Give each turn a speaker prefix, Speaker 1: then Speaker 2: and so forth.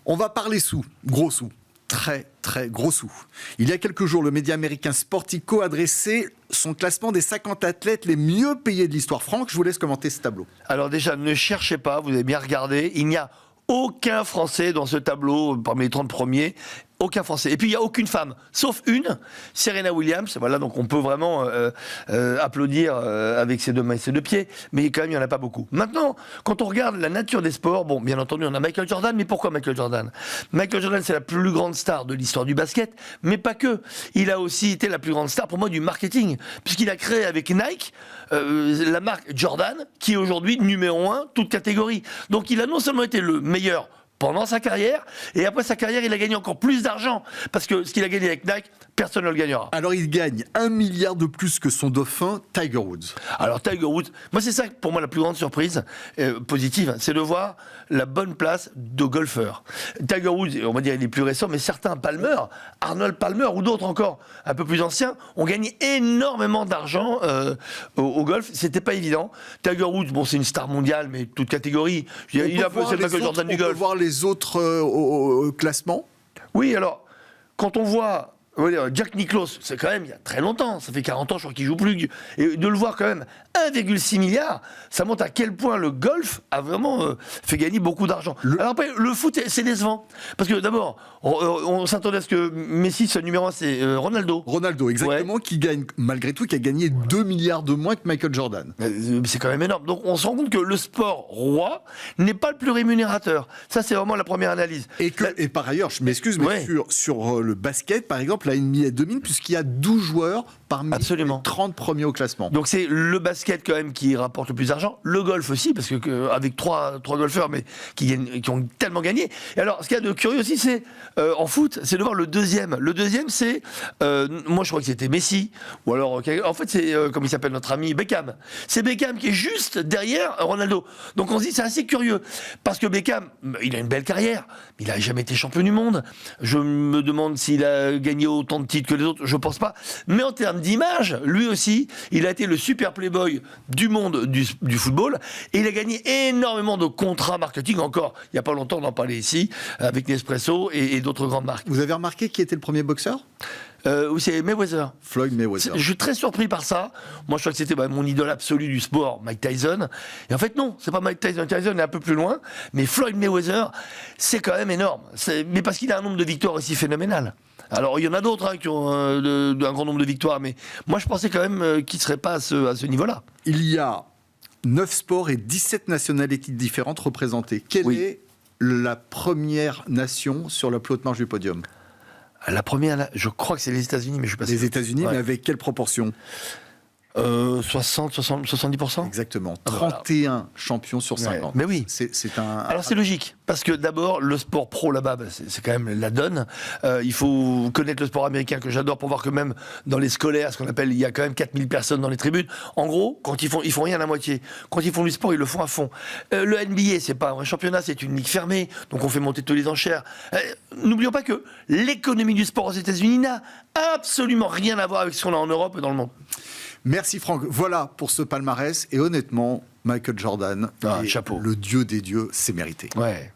Speaker 1: On va parler sous, gros sous. Très, très gros sous. Il y a quelques jours, le média américain Sportico a dressé son classement des 50 athlètes les mieux payés de l'histoire. Franck, je vous laisse commenter ce tableau.
Speaker 2: Alors déjà, ne cherchez pas, vous avez bien regardé, il n'y a aucun Français dans ce tableau, parmi les 30 premiers, aucun Français. Et puis il n'y a aucune femme, sauf une, Serena Williams. Voilà, donc on peut vraiment applaudir avec ses deux mains et ses deux pieds, mais quand même il n'y en a pas beaucoup. Maintenant, quand on regarde la nature des sports, bon, bien entendu, on a Michael Jordan, mais pourquoi Michael Jordan ? Michael Jordan, c'est la plus grande star de l'histoire du basket, mais pas que. Il a aussi été la plus grande star, pour moi, du marketing, puisqu'il a créé avec Nike la marque Jordan, qui est aujourd'hui numéro 1, toute catégorie. Donc il a non seulement été le meilleur pendant sa carrière, et après sa carrière, il a gagné encore plus d'argent, parce que ce qu'il a gagné avec Nike, personne ne le gagnera.
Speaker 1: Alors il gagne 1 milliard de plus que son dauphin, Tiger Woods.
Speaker 2: Alors Tiger Woods, moi c'est ça pour moi la plus grande surprise positive, c'est de voir la bonne place de golfeur. Tiger Woods, on va dire il est plus récent, mais certains Palmer, Arnold Palmer ou d'autres encore un peu plus anciens, ont gagné énormément d'argent au golf. C'était pas évident. Tiger Woods, bon c'est une star mondiale, mais toute catégorie. C'est le Michael Jordan du golf.
Speaker 1: On peut voir les autres au classement.
Speaker 2: Oui, alors quand on voit Jack Nicklaus, c'est quand même il y a très longtemps, ça fait 40 ans je crois qu'il joue plus, et de le voir quand même 1,6 milliard, ça montre à quel point le golf a vraiment fait gagner beaucoup d'argent. Alors après, le foot, c'est décevant, parce que d'abord, on s'attendait à ce que Messi soit numéro 1, c'est Ronaldo.
Speaker 1: Ronaldo, exactement, qui gagne, malgré tout, qui a gagné 2 milliards de moins que Michael Jordan.
Speaker 2: C'est quand même énorme. Donc on se rend compte que le sport roi n'est pas le plus rémunérateur. Ça, c'est vraiment la première analyse.
Speaker 1: Et par ailleurs, je m'excuse, mais sur le basket, par exemple, la NBA domine, puisqu'il y a 12 joueurs parmi les 30 premiers au classement.
Speaker 2: Donc c'est le basket quand même qui rapporte le plus d'argent, le golf aussi, parce que avec trois golfeurs mais qui ont tellement gagné. Et alors ce qu'il y a de curieux aussi, c'est en foot, c'est de voir le deuxième. Le deuxième, c'est moi je crois que c'était Messi, ou alors en fait c'est comme il s'appelle notre ami Beckham. C'est Beckham qui est juste derrière Ronaldo. Donc on se dit c'est assez curieux parce que Beckham, il a une belle carrière, mais il n'a jamais été champion du monde. Je me demande s'il a gagné autant de titres que les autres, je pense pas. Mais en termes d'image, lui aussi, il a été le super playboy du monde du football, et il a gagné énormément de contrats marketing, encore il n'y a pas longtemps, on en parlait ici, avec Nespresso et d'autres grandes marques.
Speaker 1: Vous avez remarqué qui était le premier boxeur ?
Speaker 2: Oui, c'est Mayweather.
Speaker 1: Floyd Mayweather.
Speaker 2: Je suis très surpris par ça. Moi, je crois que c'était mon idole absolue du sport, Mike Tyson. Et en fait, non, c'est pas Mike Tyson. Tyson est un peu plus loin, mais Floyd Mayweather, c'est quand même énorme. Mais parce qu'il a un nombre de victoires aussi phénoménal. Alors, il y en a d'autres qui ont un grand nombre de victoires, mais moi, je pensais quand même qu'il ne serait pas à ce niveau-là.
Speaker 1: Il y a 9 sports et 17 nationalités différentes représentées. Quelle est la première nation sur la plus haute marche du podium ?
Speaker 2: La première, je crois que c'est les États-Unis, mais je ne suis pas sûr.
Speaker 1: Les États-Unis, mais avec quelle proportion ?
Speaker 2: 70%.
Speaker 1: Exactement. 31 champions sur 50.
Speaker 2: Mais oui.
Speaker 1: C'est un...
Speaker 2: Alors c'est logique, parce que d'abord, le sport pro là-bas, c'est quand même la donne. Il faut connaître le sport américain, que j'adore, pour voir que même dans les scolaires, ce qu'on appelle, il y a quand même 4000 personnes dans les tribunes. En gros, quand ils font rien à moitié. Quand ils font du sport, ils le font à fond. Le NBA, c'est pas un vrai championnat, c'est une ligue fermée, donc on fait monter tous les enchères. N'oublions pas que l'économie du sport aux États-Unis n'a absolument rien à voir avec ce qu'on a en Europe et dans le monde.
Speaker 1: Merci Franck. Voilà pour ce palmarès. Et honnêtement, Michael Jordan,
Speaker 2: chapeau.
Speaker 1: Le dieu des dieux, c'est mérité.
Speaker 2: Ouais.